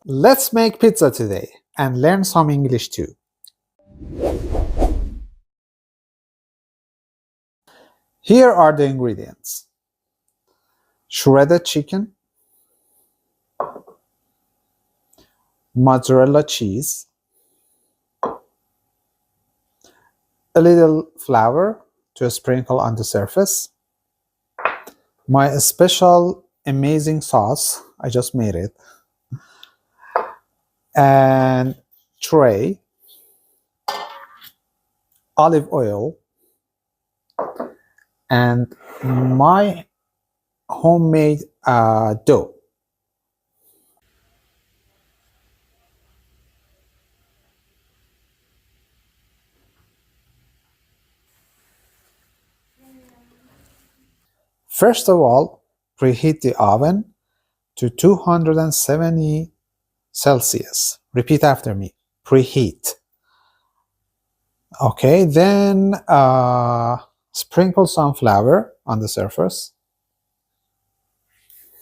Let's make pizza today and learn some English too. Here are the ingredients: shredded chicken, mozzarella cheese, a little flour to sprinkle on the surface, my special amazing sauce, I just made it, and tray, olive oil, and my homemade dough. First of all, preheat the oven to 270 Celsius. Repeat after me. Preheat. Okay, then sprinkle some flour on the surface.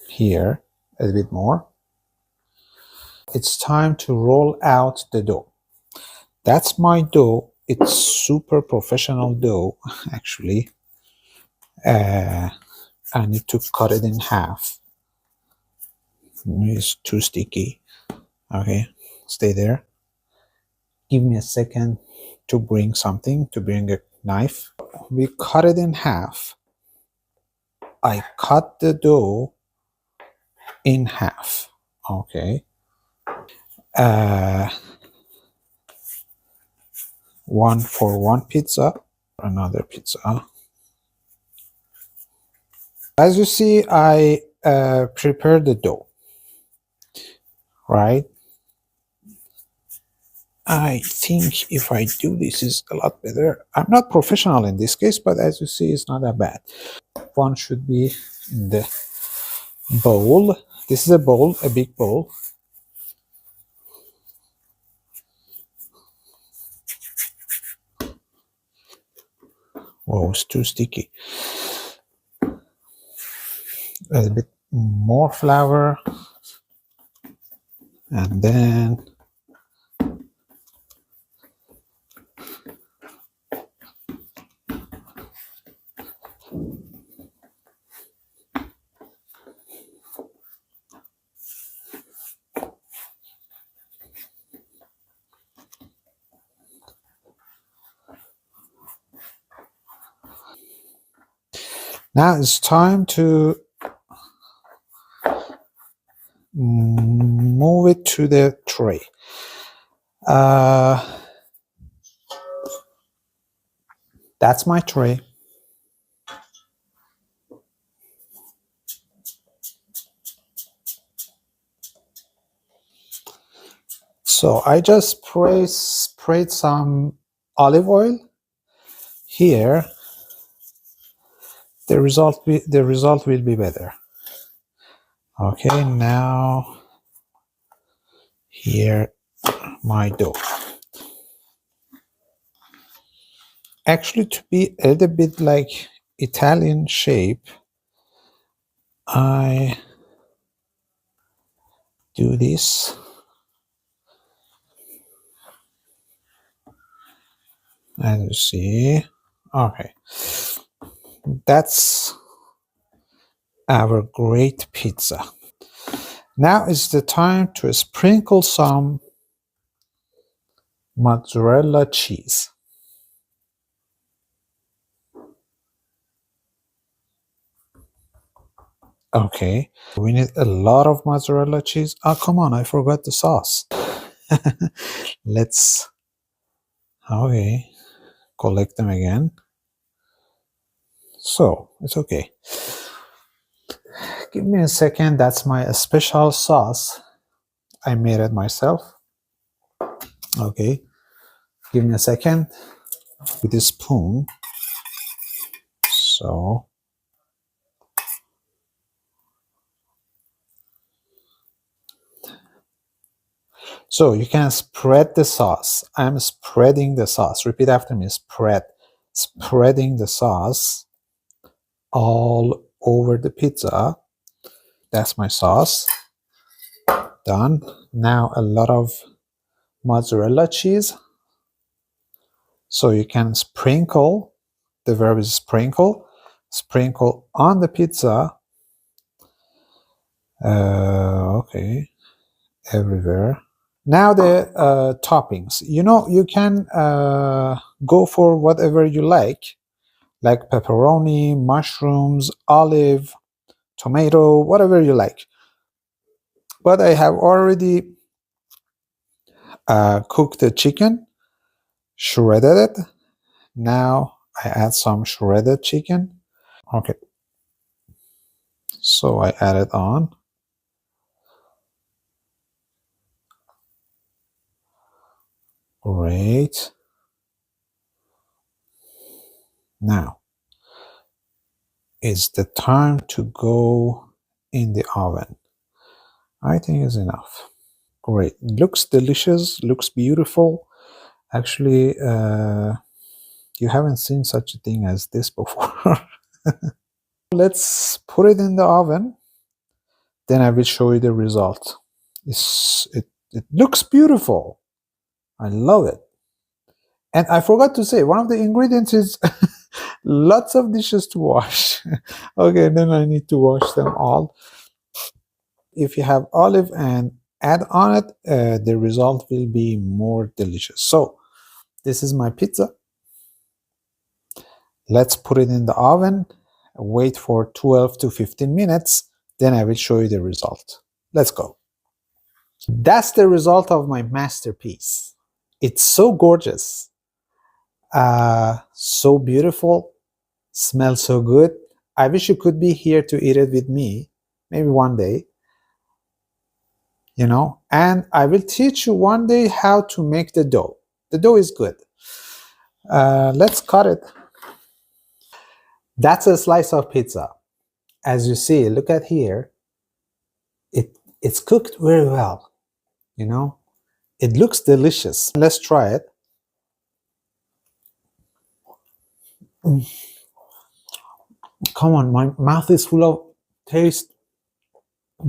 Here, a little bit more. It's time to roll out the dough. That's my dough. It's super professional dough, actually. I need to cut it in half. It's too sticky. Okay, stay there. Give me a second to bring a knife. We cut it in half. I cut the dough in half. Okay. One for one pizza, another pizza. As you see, I prepared the dough, right? I think if I do this is a lot better. I'm not professional in this case, but as you see, it's not that bad. One should be in the bowl. This is a bowl, a big bowl. Whoa, it's too sticky. A little bit more flour. And then now it's time to move it to the tray. That's my tray. So I just sprayed some olive oil here. The result will be better. Okay, now here my dough. Actually, to be a little bit like Italian shape, I do this. As you see, okay, that's our great pizza. Now is the time to sprinkle some mozzarella cheese. Okay, we need a lot of mozzarella cheese. Oh, come on, I forgot the sauce. Let's, okay, collect them again. So, it's okay. Give me a second, that's my special sauce. I made it myself. Okay, give me a second with a spoon. So you can spread the sauce. I'm spreading the sauce. Repeat after me. Spreading the sauce all over the pizza. That's my sauce. Done. Now a lot of mozzarella cheese. So you can sprinkle, the verb is sprinkle, sprinkle on the pizza. Okay, everywhere. Now the toppings. You know, you can go for whatever you like pepperoni, mushrooms, olive, tomato, whatever you like. But I have already cooked the chicken, shredded it. Now I add some shredded chicken. Okay, so I add it on. Great. Now it's the time to go in the oven. I think it's enough. Great. Looks delicious, looks beautiful. Actually, you haven't seen such a thing as this before. Let's put it in the oven. Then I will show you the result. It looks beautiful. I love it. And I forgot to say, one of the ingredients is lots of dishes to wash. Okay, then I need to wash them all. If you have olive and add on it, the result will be more delicious. So this is my pizza. Let's put it in the oven, wait for 12 to 15 minutes, then I will show you the result. Let's go. That's the result of my masterpiece. It's so gorgeous, so beautiful, smells so good. I wish you could be here to eat it with me, maybe one day, you know, and I will teach you one day how to make the dough. The dough is good. Let's cut it. That's a slice of pizza. As you see, look at here. It's cooked very well, you know. It looks delicious. Let's try it. Come on, my mouth is full of taste.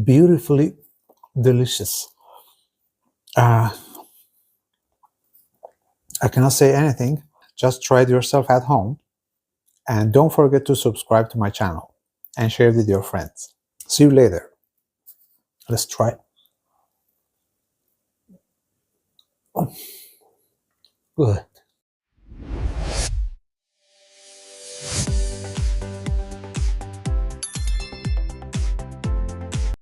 Beautifully delicious. I cannot say anything. Just try it yourself at home. And don't forget to subscribe to my channel and share it with your friends. See you later. Let's try. Oh, good.